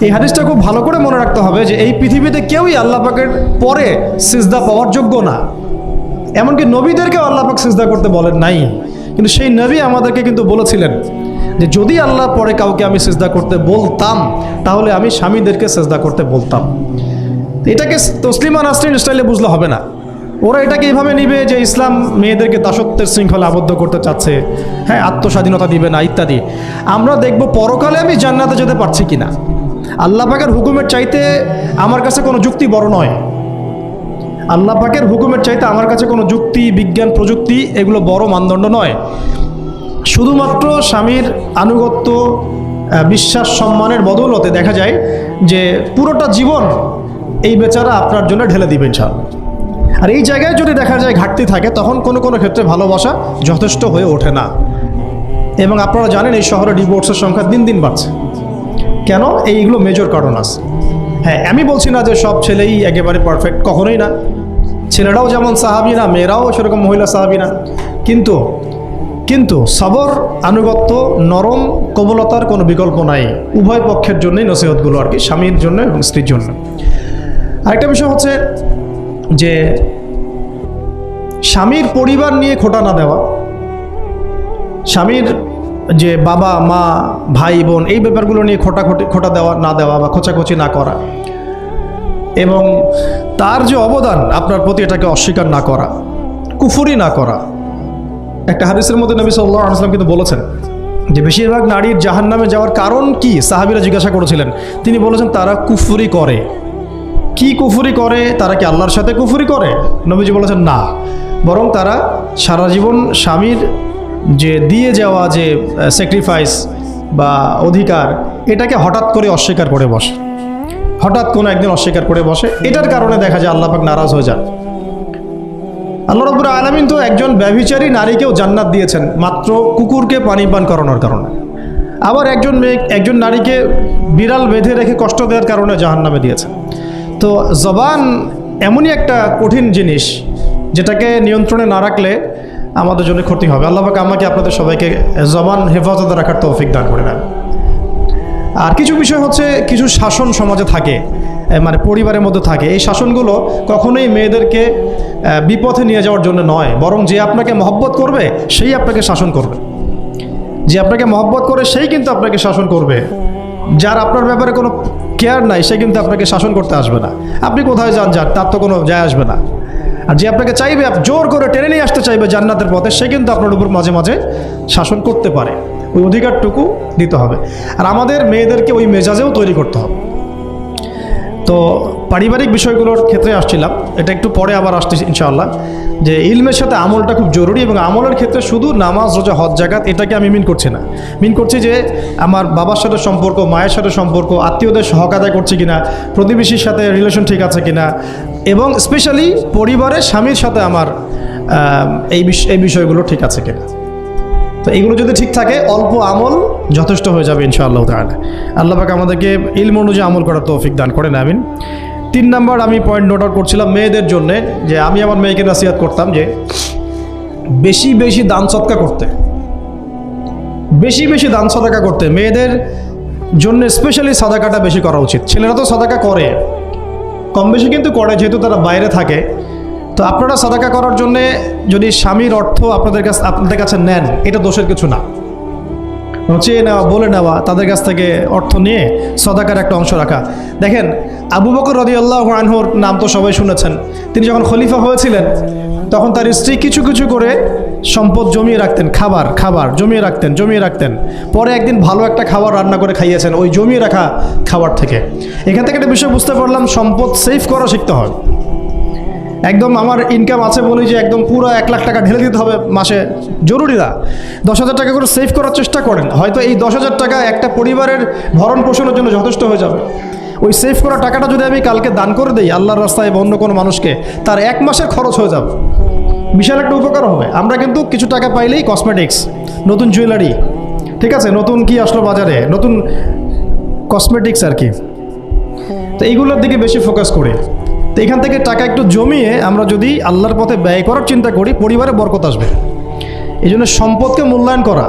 এই হাদিসটা খুব ভালো করে মনে রাখতে হবে যে এই পৃথিবীতে কেউই আল্লাহ পাকের পরে সিজদা পাওয়ার যোগ্য না। এমনকি নবীদেরকেও আল্লাহ পাক সিজদা করতে বলেন নাই, কিন্তু সেই নবী আমাদেরকে কিন্তু বলেছিলেন যে যদি আল্লাহ পরে কাউকে আমি সিজদা করতে বলতাম তাহলে আমি স্বামীদেরকে সিজদা করতে বলতাম। এটাকে তসলিমা নাসরিন স্টাইলে বুঝলে হবে না। ওরা এটাকে এইভাবে নিবে যে ইসলাম মেয়েদেরকে দাসত্বের শৃঙ্খলা আবদ্ধ করতে চাচ্ছে, হ্যাঁ, আত্মস্বাধীনতা দিবে না ইত্যাদি। আমরা দেখব পরকালে আমি জান্নাতে যেতে পারছি কিনা। আল্লাহ পাকের হুকুমের চাইতে আমার কাছে কোনো যুক্তি বড় নয়। আল্লাহ পাকের হুকুমের চাইতে আমার কাছে কোনো যুক্তি, বিজ্ঞান, প্রযুক্তি এগুলো বড় মানদণ্ড নয়। শুধুমাত্র স্বামীর আনুগত্য, বিশ্বাস, সম্মানের বদৌলতে দেখা যায় যে পুরোটা জীবন এই বেচারা আপনার জন্য ঢেলে দিবেন ইনশাআল্লাহ। আর এই জায়গায় যদি দেখা যায় ঘাটতি থাকে তখন কোনো কোনো ক্ষেত্রে ভালোবাসা যথেষ্ট হয়ে ওঠে না। এবং আপনারা জানেন এই শহরে ডিভোর্সের সংখ্যা দিন দিন বাড়ছে। কেন? এইগুলো মেজর কারণ আছে। হ্যাঁ, আমি বলছি না যে সব ছেলেই একেবারে পারফেক্ট, কখনোই না। ছেলেরাও যেমন সাহাবী না, মেয়েরাও সেরকম মহিলা সাহাবী না। কিন্তু সবর, আনুগত্য, নরম কোমলতার কোনো বিকল্প নাই। উভয় পক্ষের জন্যই নসিহতগুলো আর কি, স্বামীর জন্য এবং স্ত্রীর জন্য। আরেকটা বিষয় হচ্ছে যে স্বামীর পরিবার নিয়ে খোঁটা না দেওয়া, স্বামীর যে বাবা মা ভাই বোন এই ব্যাপারগুলো নিয়ে খোঁটা দেওয়া না দেওয়া বা খোঁচাখুচি না করা, এবং তার যে অবদান আপনার প্রতি এটাকে অস্বীকার না করা, কুফরি না করা। একটা হাদিসের মধ্যে নবী সাল্লাল্লাহু আলাইহি ওয়াসাল্লাম কিন্তু বলেছেন যে বেশিরভাগ নারীর জাহান্নামে যাওয়ার কারণ কি? সাহাবীরা জিজ্ঞাসা করেছিলেন, তিনি বলেছেন তারা কুফরি করে। কি কুফরি করে? তারা কি আল্লাহর সাথে কুফরি করে? নবীজি বলেছেন না, বরং তারা সারা জীবন স্বামীর যে দিয়ে যাওয়া যে স্যাক্রিফাইস বা অধিকার, এটাকে হঠাৎ করে অস্বীকার করে বসে, হঠাৎ কোনো একদিন অস্বীকার করে বসে। এটার কারণে দেখা যায় আল্লাহ পাক নারাজ হয়ে যান। আল্লাহ রাব্বুল আলামিন তো একজন ব্যভিচারী নারীকেও জান্নাত দিয়েছেন মাত্র কুকুরকে পানি পান করানোর কারণে। আবার একজন নারীকে বিড়াল বেঁধে রেখে কষ্ট দেওয়ার কারণে জাহান্নামে দিয়েছেন। তো জবান এমনই একটা কঠিন জিনিস যেটাকে নিয়ন্ত্রণে না রাখলে আমাদের জন্য ক্ষতি হবে। আল্লাহ পাক আমাকে আপনাদের সবাইকে জবান হেফাজতে রাখার তৌফিক দান করে দেন। আর কিছু বিষয় হচ্ছে, কিছু শাসন সমাজে থাকে, মানে পরিবারের মধ্যে থাকে। এই শাসনগুলো কখনোই মেয়েদেরকে বিপথে নিয়ে যাওয়ার জন্য নয়, বরং যে আপনাকে মহব্বত করবে সেই আপনাকে শাসন করবে। যে আপনাকে মহব্বত করে সেই কিন্তু আপনাকে শাসন করবে। যার আপনার ব্যাপারে কোনো কেয়ার নাই সে কিন্তু আপনাকে শাসন করতে আসবে না। আপনি কোথায় যান তার তো কোনো যায় আসবে না। আর যে আপনাকে চাইবে, জোর করে টেনে নিয়ে আসতে চাইবে জান্নাতের পথে, সে কিন্তু আপনার উপর মাঝে মাঝে শাসন করতে পারে। ওই অধিকারটুকু দিতে হবে। আর আমাদের মেয়েদেরকে ওই মেজাজেও তৈরি করতে হবে। তো পারিবারিক বিষয়গুলোর ক্ষেত্রে আসছিলাম, এটা একটু পরে আবার আসতেছি ইনশাআল্লাহ, যে ইলমের সাথে আমলটা খুব জরুরি। এবং আমলের ক্ষেত্রে শুধু নামাজ, রোজা, হজ, যাকাত এটাকে আমি মিন করছি না। মিন করছি যে আমার বাবার সাথে সম্পর্ক, মায়ের সাথে সম্পর্ক, আত্মীয়দের হক আদায় করছি কিনা, প্রতিবেশীর সাথে রিলেশন ঠিক আছে কিনা, এবং স্পেশালি পরিবারের স্বামীর সাথে আমার এই বিষয়গুলো ঠিক আছে কিনা। তো এইগুলো যদি ঠিক থাকে অল্প আমল যথেষ্ট হয়ে যাবে ইনশাআল্লাহ তাআলা। আল্লাহ পাক আমাদেরকে ইলম অনুযায়ী আমল করার তৌফিক দান করেন, আমিন। 3 নাম্বার আমি পয়েন্ট নোট আউট করছিলাম মেয়েদের জন্য, যে আমি আমার মেয়েকে নসিহত করতাম যে বেশি বেশি দান সদকা করতে, বেশি বেশি দান সদকা করতে। মেয়েদের জন্য স্পেশালি সাদাকাটা বেশি করা উচিত। ছেলেরা তো সাদাকা করে, কম বেশি কিন্তু করে, যেহেতু তারা বাইরে থাকে। তো আপনারা সাদাকা করার জন্যে যদি স্বামীর অর্থ আপনাদের কাছে নেন, এটা দোষের কিছু না। চেয়ে নেওয়া, বলে নেওয়া, তাদের কাছ থেকে অর্থ নিয়ে সাদাকার একটা অংশ রাখা। দেখেন, আবু বকর রাদিয়াল্লাহু আনহুর নাম তো সবাই শুনেছেন। তিনি যখন খলিফা হয়েছিলেন তখন তার স্ত্রী কিছু কিছু করে সম্পদ জমিয়ে রাখতেন, খাবার জমিয়ে রাখতেন। পরে একদিন ভালো একটা খাবার রান্না করে খাইয়েছেন ওই জমিয়ে রাখা খাবার থেকে। এখান থেকে একটা বিষয় বুঝতে পারলাম, সম্পদ সেভ করা শিখতে হয়। একদম আমার ইনকাম আছে বলি যে একদম পুরো 1 লাখ টাকা ঢেলে দিতে হবে মাসে, জরুরি না। 10,000 টাকা করে সেভ করার চেষ্টা করেন। হয়তো এই 10,000 টাকা একটা পরিবারের ভরণ পোষণের জন্য যথেষ্ট হয়ে যাবে। ওই সেভ করা টাকাটা যদি আমি কালকে দান করে দিই আল্লাহর রাস্তায় বা অন্য কোনো মানুষকে, তার 1 মাসের খরচ হয়ে যাবে, বিশাল একটা উপকার হবে। আমরা কিন্তু কিছু টাকা পাইলেই কসমেটিক্স, নতুন জুয়েলারি, ঠিক আছে, নতুন কি আসলো বাজারে, নতুন কসমেটিক্স আর কি, তো এইগুলোর দিকে বেশি ফোকাস করি। তো এখান থেকে টাকা একটু জমিয়ে আমরা যদি আল্লাহর পথে ব্যয় করার চিন্তা করি, পরিবারে বরকত আসবে। এই জন্য সম্পদকে মূল্যায়ন করা,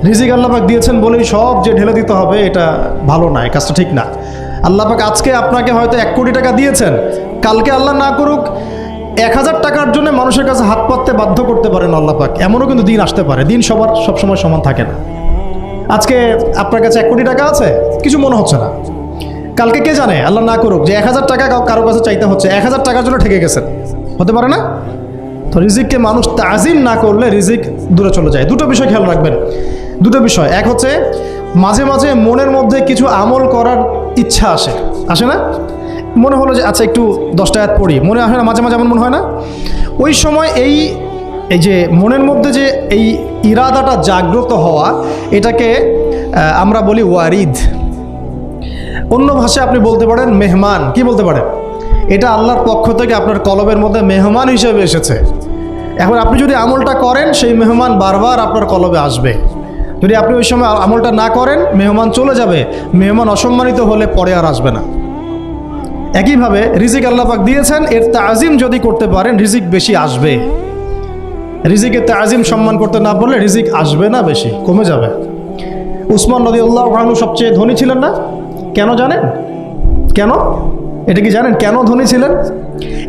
রিজিক আল্লাহ পাক দিয়েছেন বলেই সব যে ঢেলে দিতে হবে, এটা ভালো না, এই কাজটা ঠিক না। আল্লাহ পাক আজকে আপনাকে হয়তো 1 কোটি টাকা দিয়েছেন, কালকে আল্লাহ না করুক 1000 টাকার জন্য মানুষের কাছে হাত পাততে বাধ্য করতে পারেন আল্লাহ পাক। এমনও কিন্তু দিন আসতে পারে, দিন সবার সবসময় সমান থাকে না। আজকে আপনার কাছে 1 কোটি টাকা আছে, কিছু মনে হচ্ছে না, কালকে কে জানে আল্লাহ না করুক যে 1000 টাকা কারো কাছে চাইতে হচ্ছে, 1000 টাকার জন্য ঠেকে গেছেন, হতে পারে না? তো রিজিককে মানুষ তাজিম না করলে রিজিক দূরে চলে যায়। দুটো বিষয় খেয়াল রাখবেন, দুটো বিষয়। এক হচ্ছে মাঝে মাঝে মনের মধ্যে কিছু আমল করার ইচ্ছা আসে না? মনে হলো যে আচ্ছা একটু 10টা আয়াত পড়ি, মনে আসে না মাঝে মাঝে? এমন মনে হয় না? ওই সময় এই যে মনের মধ্যে যে এই ইরাদাটা জাগ্রত হওয়া, এটাকে আমরা বলি ওয়ারিদ। অন্য ভাষায় আপনি বলতে পারেন মেহমান। কি বলতে পারেন? এটা আল্লাহর পক্ষ থেকে আপনার কলবের মধ্যে মেহমান হিসেবে এসেছে। এখন আপনি যদি আমলটা করেন, সেই মেহমান বারবার আপনার কলবে আসবে। যদি আপনি ওই সময় আমলটা না করেন, মেহমান চলে যাবে, মেহমান অসম্মানিত হলে পরে আর আসবে না। একইভাবে রিজিক আল্লাহ পাক দিয়েছেন, এর তাজিম যদি করতে পারেন রিজিক বেশি আসবে। রিজিকের তাজিম সম্মান করতে না পারলে রিজিক আসবে না, বেশি কমে যাবে। উসমান রাদিয়াল্লাহু আনহু সবচেয়ে ধনী ছিলেন না? কেন জানেন? কেন? এটা কি জানেন কেন ধনী ছিলেন?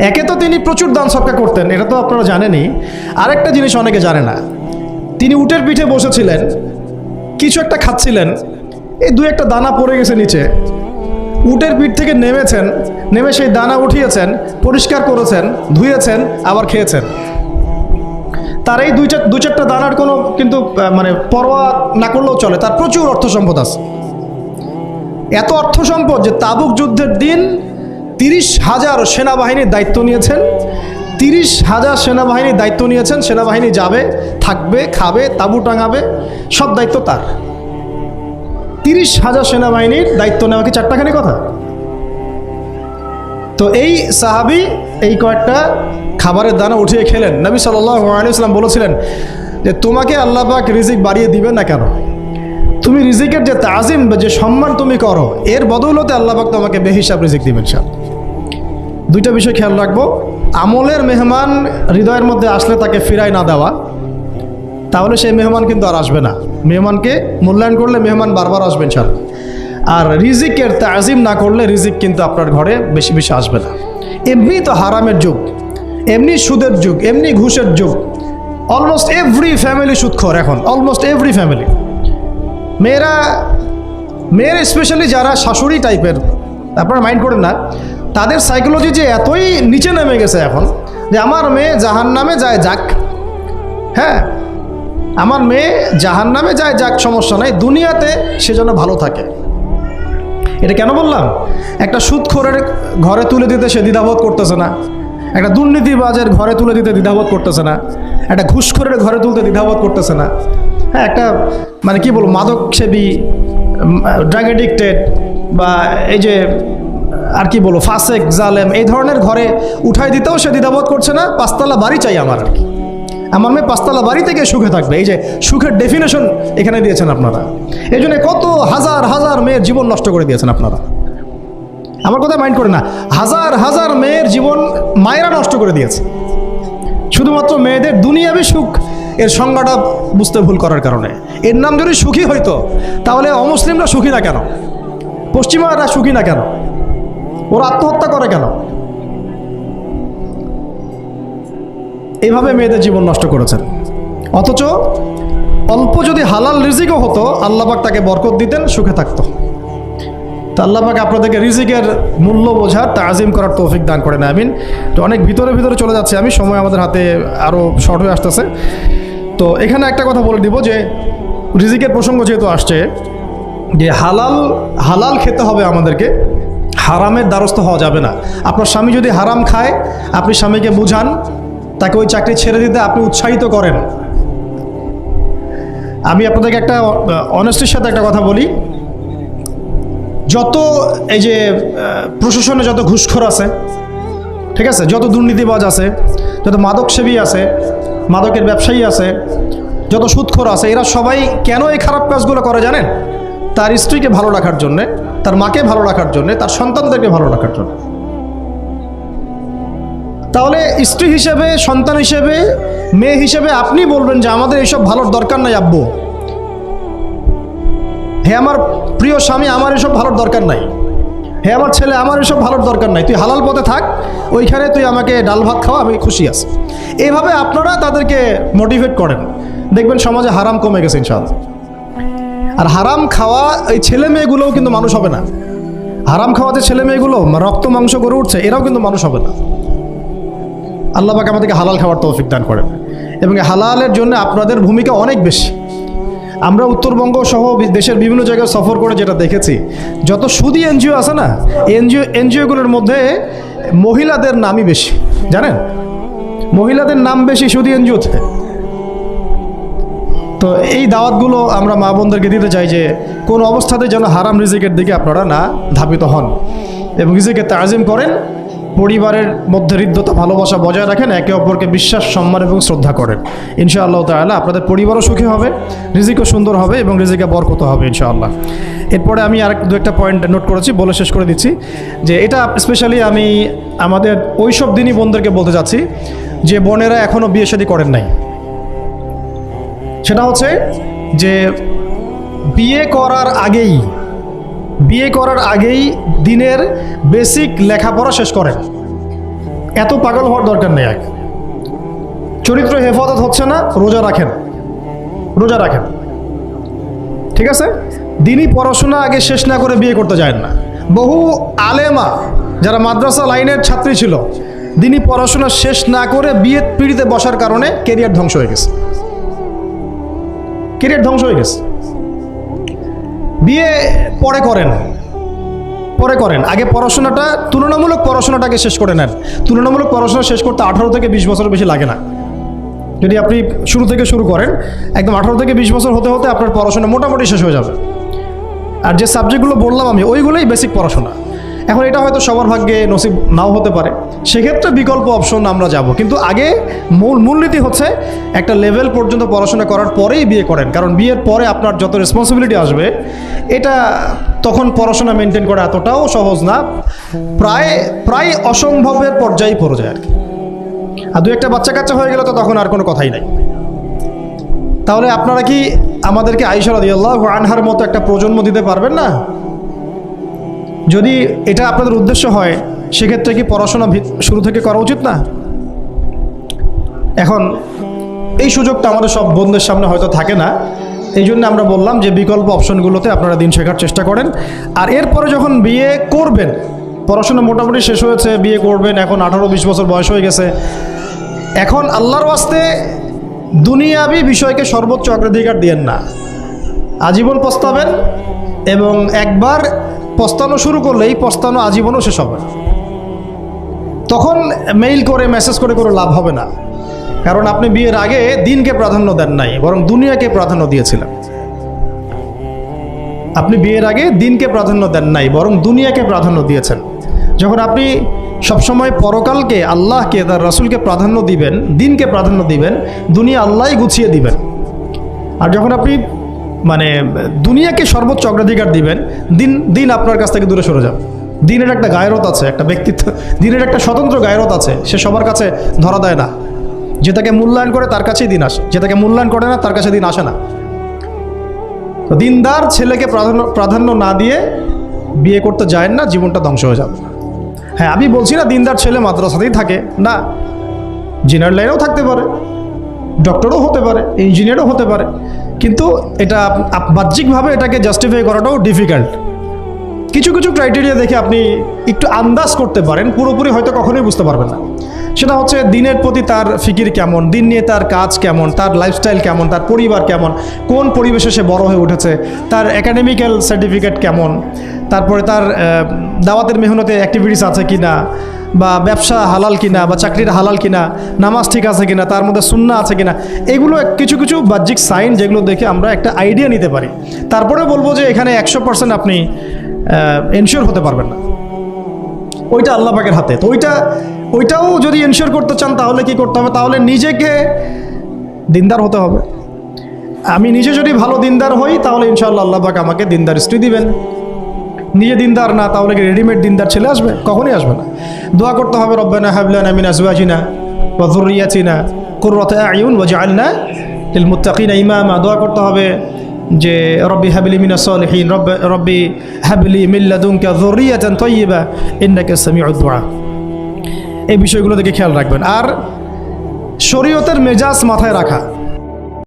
একে তো তিনি প্রচুর দান সদকা করতেন, এটা তো আপনারা জানেনই। আরেকটা জিনিস অনেকে জানে না, তিনি উটের পিঠে বসেছিলেন, কিছু একটা খাচ্ছিলেন, এই 2-1টা দানা পড়ে গেছে নিচে। উটের পিঠ থেকে নেমেছেন, নেমে সেই দানা উঠিয়েছেন, পরিষ্কার করেছেন, ধুয়েছেন, আবার খেয়েছেন। তার এই 2-4টা দানার কোনো কিন্তু মানে পরোয়া না করলেও চলে, তার প্রচুর অর্থ সম্পদ আছে। এত অর্থ সম্পদ যে তাবুক যুদ্ধের দিন 30,000 সেনাবাহিনীর দায়িত্ব নিয়েছেন। 30,000 সেনাবাহিনীর দায়িত্ব নিয়েছেন। সেনাবাহিনী যাবে, থাকবে, খাবে, তাঁবু টাঙাবে, সব দায়িত্ব তার। 30,000 সেনাবাহিনীর দায়িত্ব নেওয়া কি চারটাখানি কথা? তো এই সাহাবী এই কয়েকটা খাবারের দানা উঠিয়ে খেলেন। নবী সাল্লাল্লাহু আলাইহি ওয়াসাল্লাম বলেছিলেন যে তোমাকে আল্লাহ পাক রিজিক বাড়িয়ে দিবেন না কেন? তুমি রিজিকের যে তাজিম বা যে সম্মান তুমি করো, এর বদৌলতে আল্লাহ পাক তোমাকে বেহিসাব রিজিক দিবেন। দুইটা বিষয় খেয়াল রাখবো। আমলের মেহমান হৃদয়ের মধ্যে আসলে তাকে ফিরায় না দেওয়া, তাহলে সেই মেহমান কিন্তু আর আসবে না। মেহমানকে মূল্যায়ন করলে মেহমান বারবার আসবে ইনশাআল্লাহ। আর রিজিকের তাজিম না করলে রিজিক কিন্তু আপনার ঘরে বেশি বেশি আসবে না। এমনি তো হারামের যুগ, এমনি সুদের যুগ, এমনি ঘুষের যুগ। অলমোস্ট এভরি ফ্যামিলি সুদখোর এখন, অলমোস্ট এভরি ফ্যামিলি। মেয়ের স্পেশালি যারা শাশুড়ি টাইপের, আপনারা মাইন্ড করেন না, তাদের সাইকোলজি যে এতই নিচে নেমে গেছে এখন যে আমার মেয়ে জাহান্নামে যায় যাক, হ্যাঁ আমার মেয়ে জাহান্নামে যায় যাক, সমস্যা নাই, দুনিয়াতে সে যেন ভালো থাকে। এটা কেন বললাম? একটা সুদখোরের ঘরে তুলে দিতে সে দ্বিধাবোধ করতেছে না, একটা দুর্নীতিবাজের ঘরে তুলে দিতে দ্বিধাবোধ করতেছে না, একটা ঘুষখোরের ঘরে তুলতে দ্বিধাবোধ করতেছে না, হ্যাঁ একটা মানে কি বলবো মাদকসেবী, ড্রাগ এডিক্টেড বা এই যে আর কি বলবো ফাসেক জালেম, এই ধরনের ঘরে উঠাই দিতেও সে দ্বিধাবোধ করছে না। 5তলা বাড়ি চাই আমার, আর কি আমার মেয়ে 5তলা বাড়ি থেকে সুখে থাকবে। এই যে সুখের ডেফিনেশন এখানে দিয়েছেন আপনারা। এই জন্য কত হাজার হাজার মেয়ের জীবন নষ্ট করে দিয়েছেন আপনারা। আমার কথা মাইন্ড করে না, হাজার হাজার মেয়ের জীবন মায়েরা নষ্ট করে দিয়েছে, শুধুমাত্র মেয়েদের দুনিয়াবি সুখ এর সংজ্ঞাটা বুঝতে ভুল করার কারণে। এর নাম যদি সুখী হইতো তাহলে অমুসলিমরা সুখী না কেন? পশ্চিমারা সুখী না কেন? ওরা আত্মহত্যা করে কেন? এইভাবে মেয়েদের জীবন নষ্ট করেছেন। অথচ অল্প যদি হালাল রিজিকও হতো, আল্লাহ পাক তাকে বরকত দিতেন, সুখে থাকতো। তা আল্লাহ পাক আপনাদেরকে রিজিকের মূল্য বোঝার, তাজিম করার তৌফিক দান করেন, আমিন। তো অনেক ভিতরে ভিতরে চলে যাচ্ছে আমি, সময় আমাদের হাতে আরও শর্ট হয়ে আসতেছে। তো এখানে একটা কথা বলে দিব যে রিজিকের প্রসঙ্গ যেহেতু আসছে, যে হালাল খেতে হবে আমাদেরকে, হারামের দ্বারস্থ হওয়া যাবে না। আপনার স্বামী যদি হারাম খায়, আপনি স্বামীকে বুঝান, তাকে ওই চাকরি ছেড়ে দিতে আপনি উৎসাহিত করেন। আমি আপনাদেরকে একটা অনেস্টির সাথে একটা কথা বলি, যত এই যে প্রশাসনে যত ঘুষখোর আছে, ঠিক আছে, যত দুর্নীতিবাজ আছে, যত মাদকসেবী আছে, মাদকের ব্যবসায়ী আছে, যত সুদখোর আছে, এরা সবাই কেন এই খারাপ কাজগুলো করে জানেন? তার স্ত্রীকে ভালো রাখার জন্যে, তার মাকে ভালো রাখার জন্যে, তার সন্তানদেরকে ভালো রাখার জন্য। তাহলে স্ত্রী হিসেবে, সন্তান হিসেবে, মেয়ে হিসেবে আপনি বলবেন যে আমাদের এইসব ভালোর দরকার নাই আব্বু, হে আমার প্রিয় স্বামী, আমার এসব ভালোর দরকার নাই, হে আমার ছেলে, আমার এসব ভালোর দরকার নাই, তুই হালাল পথে থাক, ওইখানে তুই আমাকে ডাল ভাত খাওয়া, আমি খুশি আছি। এইভাবে আপনারা তাদেরকে মোটিভেট করেন, দেখবেন সমাজে হারাম কমে গেছে ইনশাআল্লাহ। আর হারাম খাওয়া এই ছেলে মেয়েগুলোও কিন্তু মানুষ হবে না। হারাম খাওয়াতে ছেলে মেয়েগুলো রক্ত মাংস করে উঠছে, এরাও কিন্তু মানুষ হবে না। আল্লাহ পাক আমাদেরকে হালাল খাওয়ার তৌফিক দান করেন, এবং হালালের জন্য আপনাদের ভূমিকা অনেক বেশি। আমরা উত্তরবঙ্গ সহ দেশের বিভিন্ন জায়গায় সফর করে যেটা দেখেছি, যত সুদী এনজিও আছে না, এনজিওগুলোর মধ্যে মহিলাদের নামই বেশি, জানেন? মহিলাদের নাম বেশি সুদী এনজিওতে। তো এই দাওয়াতগুলো আমরা মা বোনদেরকে দিতে চাই যে কোন অবস্থাতে যেন হারাম রিজিকের দিকে আপনারা না ধাবিত হন, এবং রিজিকে তাজিম করেন, পরিবারের মধ্যে হৃদ্যতা ভালোবাসা বজায় রাখেন, একে অপরকে বিশ্বাস সম্মান এবং শ্রদ্ধা করেন। ইনশাআল্লাহ তাআলা আপনাদের পরিবারও সুখী হবে, রিজিকও সুন্দর হবে, এবং রিজিকে বরকত হবে ইনশাআল্লাহ। এরপরে আমি আর দু একটা পয়েন্ট নোট করেছি, বলে শেষ করে দিচ্ছি যে এটা স্পেশালি আমি আমাদের ওইসব দিনই বোনদেরকে বলতে চাচ্ছি যে বোনেরা এখনও বিয়ে শাদী করেন নাই। সেটা হচ্ছে যে বিয়ে করার আগেই দিনের বেসিক লেখাপড়া শেষ করেন। এত পাগল হওয়ার দরকার নেই। আগে চরিত্র হেফাজত হচ্ছে না, রোজা রাখেন, ঠিক আছে? দিনই পড়াশোনা আগে শেষ না করে বিয়ে করতে যায় না। বহু আলেমা যারা মাদ্রাসা লাইনের ছাত্রী ছিল, দিনই পড়াশোনা শেষ না করে বিয়ে পিড়িতে বসার কারণে কেরিয়ার ধ্বংস হয়ে গেছে। বিয়ে পরে করেন, আগে পড়াশোনাটা, তুলনামূলক পড়াশোনাটাকে শেষ করে নেন। তুলনামূলক পড়াশোনা শেষ করতে 18 থেকে 20 বছর বেশি লাগে না। যদি আপনি শুরু থেকে শুরু করেন, একদম 18 থেকে 20 বছর হতে হতে আপনার পড়াশোনা মোটামুটি শেষ হয়ে যাবে। আর যে সাবজেক্টগুলো বললাম আমি, ওইগুলোই বেসিক পড়াশোনা। এখন এটা হয়তো সবার ভাগ্যে নসিব নাও হতে পারে, সেক্ষেত্রে বিকল্প অপশন আমরা যাব, কিন্তু আগে মূলনীতি হচ্ছে একটা লেভেল পর্যন্ত পড়াশোনা করার পরেই বিয়ে করেন। কারণ বিয়ের পরে আপনার যত রেসপন্সিবিলিটি আসবে, এটা তখন পড়াশোনা মেনটেন করা এতটাও সহজ না, প্রায় অসম্ভবের পর্যায়ে পড়ে যায় আর কি। আর দু একটা বাচ্চা কাচ্চা হয়ে গেলে তো তখন আর কোনো কথাই নাই। তাহলে আপনারা কি আমাদেরকে আয়েশা রাদিয়াল্লাহু আনহার মতো একটা প্রজন্ম দিতে পারবেন না? যদি এটা আপনাদের উদ্দেশ্য হয়, সেক্ষেত্রে কি পড়াশোনা শুরু থেকে করা উচিত না? এখন এই সুযোগটা আমাদের সব বন্ধুদের সামনে হয়তো থাকে না, এই জন্য আমরা বললাম যে বিকল্প অপশনগুলোতে আপনারা দিন শেখার চেষ্টা করেন। আর এরপরে যখন বিয়ে করবেন, পড়াশোনা মোটামুটি শেষ হয়েছে, বিয়ে করবেন, এখন 18-20 বছর বয়স হয়ে গেছে, এখন আল্লাহর ওয়াস্তে দুনিয়াবি বিষয়কে সর্বোচ্চ অগ্রাধিকার দিয়েন না। আজীবন পস্তাবেন, এবং একবার পস্তানো শুরু করলে এই পস্তানো আজীবনও শেষ হবে। তখন মেইল করে মেসেজ করে কোনো লাভ হবে না, কারণ আপনি বিয়ের আগে দিনকে প্রাধান্য দেন নাই, বরং দুনিয়াকে প্রাধান্য দিয়েছিলেন। আপনি বিয়ের আগে দিনকে প্রাধান্য দেন নাই, বরং দুনিয়াকে প্রাধান্য দিয়েছেন। যখন আপনি সবসময় পরকালকে, আল্লাহকে, তার রাসূলকে প্রাধান্য দিবেন, দিনকে প্রাধান্য দিবেন, দুনিয়া আল্লাহই গুছিয়ে দিবেন। আর যখন আপনি দুনিয়াকে সর্বোচ্চ অগ্রাধিকার দিবেন, দিন আপনার কাছ থেকে দূরে সরে যাবে। দিনের একটা গায়রত আছে, একটা ব্যক্তিত্ব, দিনের একটা স্বতন্ত্র গায়রত আছে, সে সবার কাছে ধরা দেয় না। যেটাকে মূল্যায়ন করে তার কাছেই দিন আসে, যেটাকে মূল্যায়ন করে না তার কাছে দিন আসে না। তো দিনদার ছেলেকে প্রাধান্য না দিয়ে বিয়ে করতে যায় না, জীবনটা ধ্বংস হয়ে যাবে। হ্যাঁ, আমি বলছি না দিনদার ছেলে মাদ্রাসাতেই থাকে না, ইঞ্জিনিয়ার লাইনেও থাকতে পারে, ডক্টরও হতে পারে, ইঞ্জিনিয়ারও হতে পারে, কিন্তু এটা বাহ্যিকভাবে এটাকে জাস্টিফাই করাটাও ডিফিকাল্ট। কিছু ক্রাইটেরিয়া দেখে আপনি একটু আন্দাজ করতে পারেন, পুরোপুরি হয়তো কখনোই বুঝতে পারবেন না। সেটা হচ্ছে দিনের প্রতি তার ফিকির কেমন, দিন নিয়ে তার কাজ কেমন, তার লাইফস্টাইল কেমন, তার পরিবার কেমন, কোন পরিবেশে সে বড় হয়ে উঠেছে, তার একাডেমিক্যাল সার্টিফিকেট কেমন, তারপরে তার দাওয়াতের মেহনতে অ্যাক্টিভিটিস আছে কিনা, বা ব্যবসা হালাল কিনা, বা চাকরির হালাল কিনা, নামাজ ঠিক আছে কিনা, তার মধ্যে সুন্নাহ আছে কিনা, এগুলো কিছু বাহ্যিক সাইন যেগুলো দেখে আমরা একটা আইডিয়া নিতে পারি। তারপরে বলবো যে এখানে 100% আপনি এনশিওর হতে পারবেন না, ওইটা আল্লাহ পাকের হাতে। তো ওইটাও যদি এনশিওর করতে চান তাহলে কি করতে হবে? তাহলে নিজেকে দিনদার হতে হবে। আমি নিজে যদি ভালো দিনদার হই তাহলে ইনশাআল্লাহ আল্লাহ পাক আমাকে দিনদার স্ত্রী দিবেন। নিজে দিনদার না, তাহলে কি রেডিমেড দিনদার ছেলে আসবে? কখনই আসবে না। দোয়া করতে হবে, রব্বানা হাব লানা মিন আজওয়াজিনা ওয়া যুররিয়াতিনা কুররাতা আ'য়ুন ওয়াজআলনা লিল মুত্তাকিনা ইমামা। দোয়া করতে হবে যে রব্বি হাবলি মিনাস সালিহিন, রব্বি হাবলি মিন লাদুনকা যুররিয়াতান তাইয়্যিবা ইন্নাকা সামিউদ দুআ। এই বিষয়গুলো দিকে খেয়াল রাখবেন। আর শরীয়তের মেজাজ মাথায় রাখা।